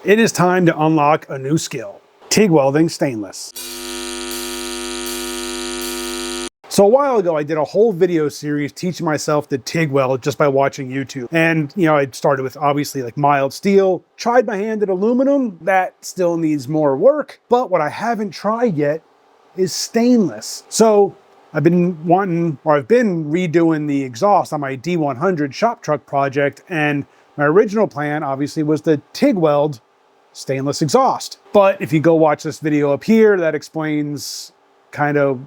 It is time to unlock a new skill, TIG welding stainless. So a while ago, I did a whole video series teaching myself to TIG weld just by watching YouTube. And I started with obviously like mild steel, tried my hand at aluminum, that still needs more work. But what I haven't tried yet is stainless. So I've been redoing the exhaust on my D100 shop truck project. And my original plan obviously was to TIG weld stainless exhaust. But if you go watch this video up here, that explains kind of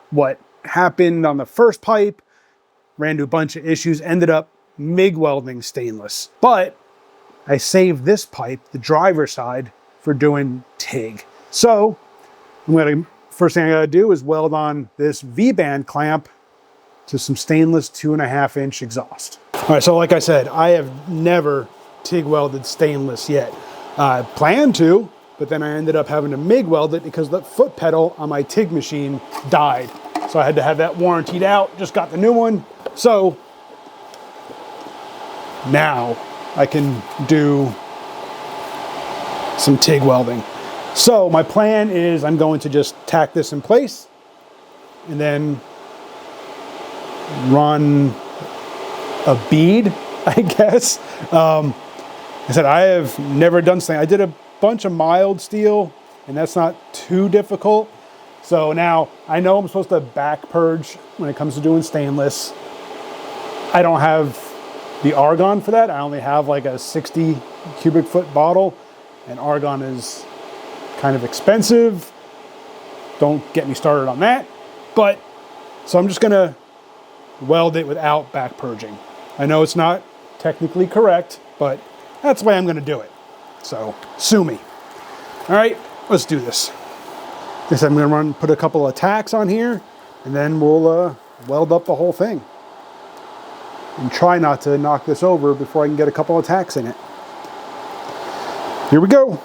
what happened on the first pipe, ran into a bunch of issues, ended up MIG welding stainless. But I saved this pipe, the driver's side, for doing TIG. So first thing I gotta do is weld on this V-band clamp to some stainless 2.5-inch exhaust. All right, so like I said, I have never TIG welded stainless yet. I planned to, but then I ended up having to MIG weld it because the foot pedal on my TIG machine died. So I had to have that warrantied out, just got the new one. So now I can do some TIG welding. So my plan is I'm going to just tack this in place and then run a bead, I guess. I said I have never done something. I did a bunch of mild steel and that's not too difficult. So now I know I'm supposed to back purge when it comes to doing stainless. I don't have the argon for that. I only have like a 60 cubic foot bottle, and argon is kind of expensive. Don't get me started on that. But so I'm just gonna weld it without back purging. I know it's not technically correct, but that's the way I'm gonna do it. So sue me. All right, let's do this. I said I'm gonna put a couple of tacks on here, and then we'll weld up the whole thing. And try not to knock this over before I can get a couple of tacks in it. Here we go.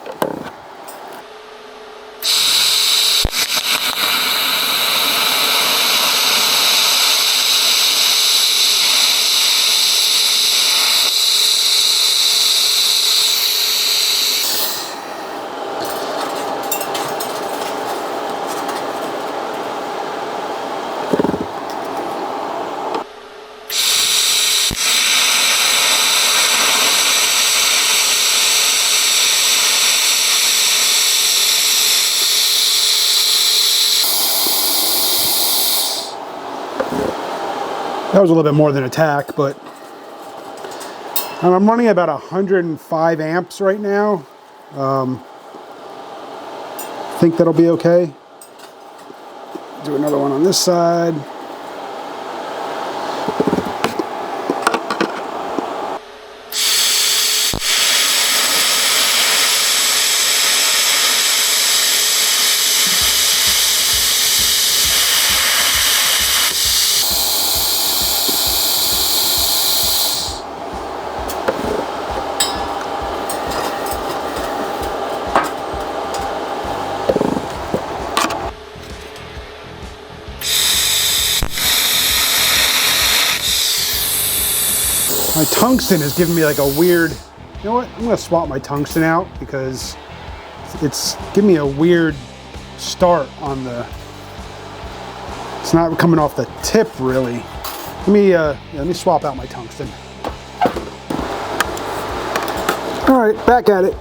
That was a little bit more than a tack, but I'm running about 105 amps right now. I think that'll be okay. Do another one on this side. My tungsten is giving me like a weird, you know what? I'm gonna swap my tungsten out because it's giving me a weird start on the, it's not coming off the tip really. Let me swap out my tungsten. All right, back at it.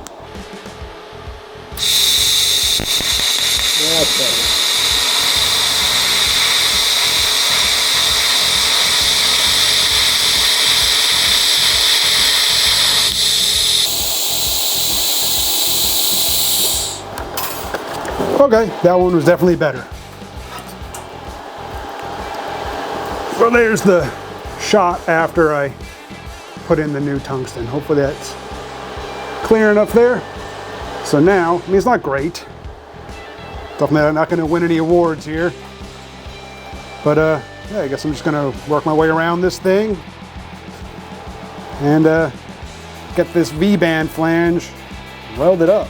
That's better. Okay, that one was definitely better. So there's the shot after I put in the new tungsten. Hopefully that's clear enough there. So now, I mean, it's not great. Definitely not going to win any awards here. But yeah, I guess I'm just going to work my way around this thing and get this V-band flange welded up.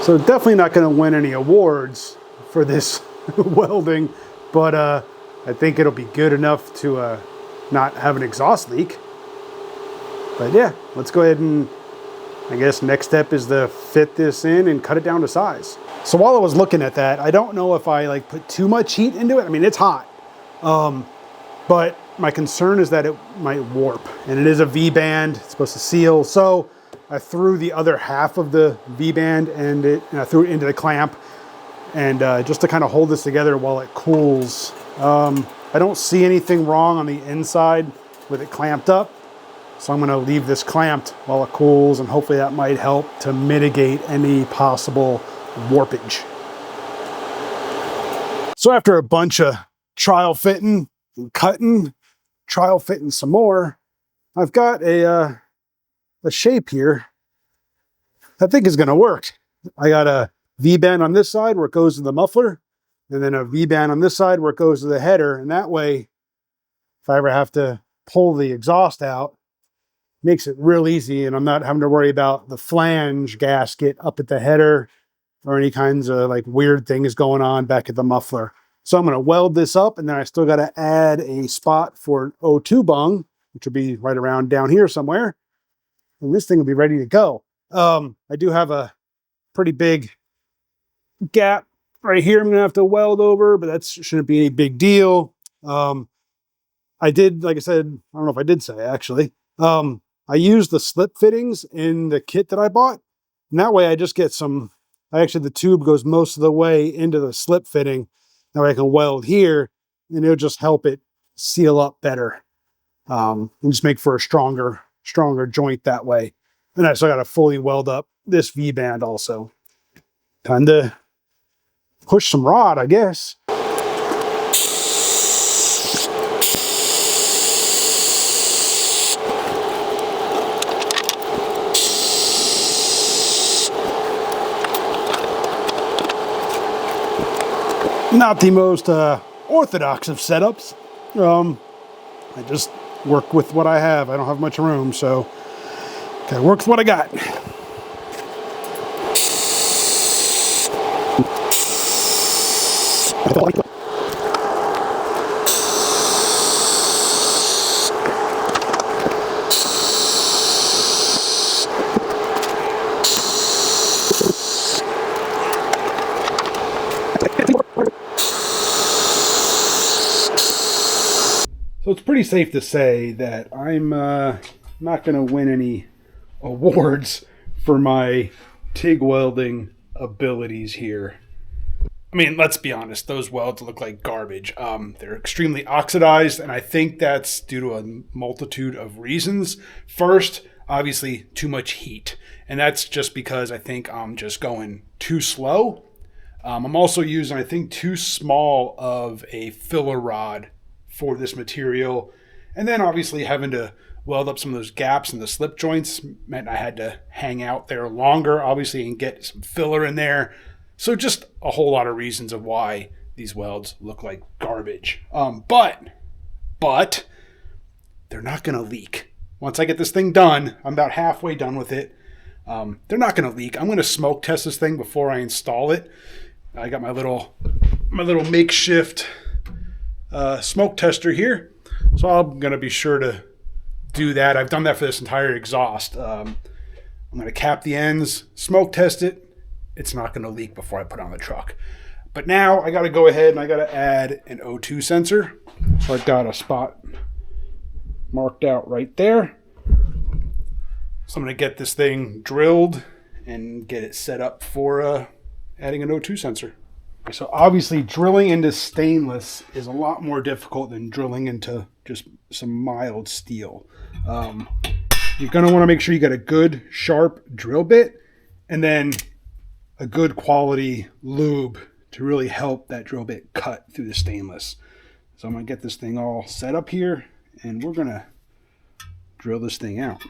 So definitely not going to win any awards for this welding, but I think it'll be good enough to not have an exhaust leak. But yeah, let's go ahead and I guess next step is to fit this in and cut it down to size. So while I was looking at that, I don't know if I like put too much heat into it. I mean, it's hot, but my concern is that it might warp, and it is a V-band, it's supposed to seal. So I threw the other half of the V-band and I threw it into the clamp, and just to kind of hold this together while it cools. I don't see anything wrong on the inside with it clamped up. So I'm gonna leave this clamped while it cools, and hopefully that might help to mitigate any possible warpage. So after a bunch of trial fitting and cutting, trial fitting some more, I've got a shape here I think is gonna work. I got a V-band on this side where it goes to the muffler, and then a V-band on this side where it goes to the header, and that way, if I ever have to pull the exhaust out, makes it real easy, and I'm not having to worry about the flange gasket up at the header or any kinds of like weird things going on back at the muffler. So I'm going to weld this up, and then I still got to add a spot for an O2 bung, which will be right around down here somewhere. And this thing will be ready to go. I do have a pretty big gap right here I'm going to have to weld over, but that shouldn't be any big deal. I did, like I said, I don't know if I did say actually, I used the slip fittings in the kit that I bought. And that way I just get some, actually the tube goes most of the way into the slip fitting. That way I can weld here, and it'll just help it seal up better. And just make for a stronger joint that way. And I still got to fully weld up this V-band also. Time to push some rod, I guess. Not the most orthodox of setups. I just work with what I have. I don't have much room, so gotta work with what I got. So it's pretty safe to say that I'm not going to win any awards for my TIG welding abilities here. I mean, let's be honest, those welds look like garbage. They're extremely oxidized, and I think that's due to a multitude of reasons. First, obviously, too much heat. And that's just because I think I'm just going too slow. I'm also using, I think, too small of a filler rod for this material. And then obviously having to weld up some of those gaps in the slip joints meant I had to hang out there longer, obviously, and get some filler in there. So just a whole lot of reasons of why these welds look like garbage. But they're not going to leak. Once I get this thing done, I'm about halfway done with it. They're not going to leak. I'm going to smoke test this thing before I install it. I got my little makeshift smoke tester here. So I'm going to be sure to do that. I've done that for this entire exhaust. I'm going to cap the ends, smoke test it. It's not going to leak before I put it on the truck. But now I got to go ahead and I got to add an O2 sensor. So I've got a spot marked out right there. So I'm going to get this thing drilled and get it set up for adding an O2 sensor. So obviously drilling into stainless is a lot more difficult than drilling into just some mild steel. You're going to want to make sure you got a good sharp drill bit and then a good quality lube to really help that drill bit cut through the stainless. So I'm going to get this thing all set up here, and we're going to drill this thing out.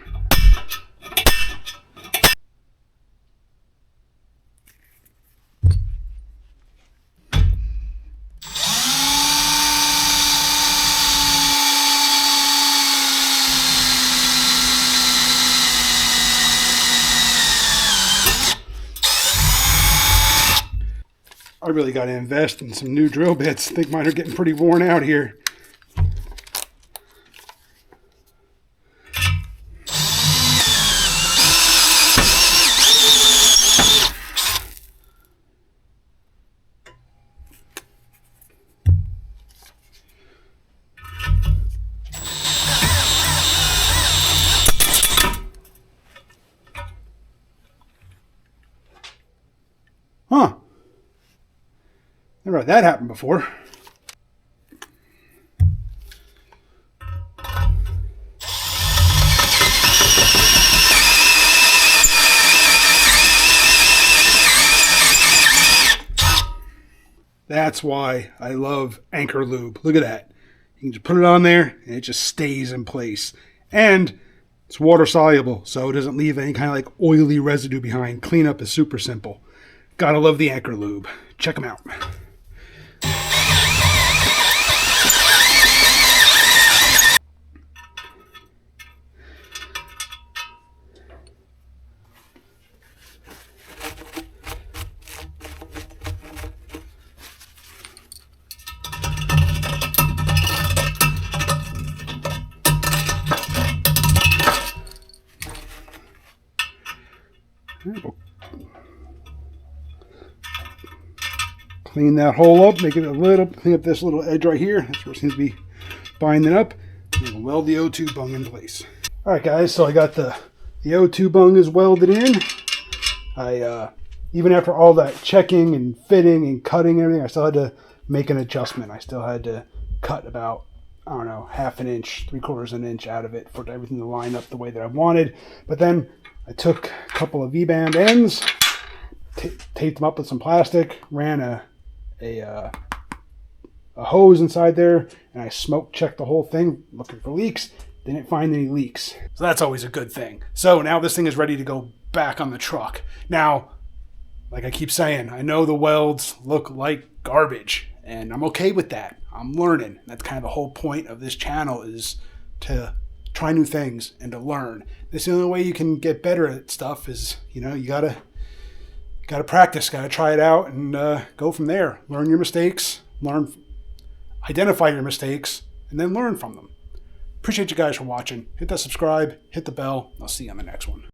really got to invest in some new drill bits. I think mine are getting pretty worn out here. Huh. Never had that happen before. That's why I love Anchor Lube. Look at that. You can just put it on there and it just stays in place. And it's water soluble, so it doesn't leave any kind of like oily residue behind. Cleanup is super simple. Gotta love the Anchor Lube. Check them out. Clean that hole up, make it a little, clean up this little edge right here. That's where it seems to be binding up. And we'll weld the O2 bung in place. All right, guys, so I got the O2 bung is welded in. Even after all that checking and fitting and cutting and everything, I still had to make an adjustment. I still had to cut about, I don't know, half an inch, 3/4 an inch out of it for everything to line up the way that I wanted. But then I took a couple of V-band ends, taped them up with some plastic, ran a hose inside there, and I smoke checked the whole thing looking for leaks. Didn't find any leaks, so that's always a good thing. So now this thing is ready to go back on the truck. Now, like I keep saying, I know the welds look like garbage, and I'm okay with that. I'm learning. That's kind of the whole point of this channel, is to try new things and to learn. That's the only way you can get better at stuff, is, you know, you gotta practice, gotta try it out, and go from there. Learn your mistakes, identify your mistakes, and then learn from them. Appreciate you guys for watching. Hit that subscribe, hit the bell. I'll see you on the next one.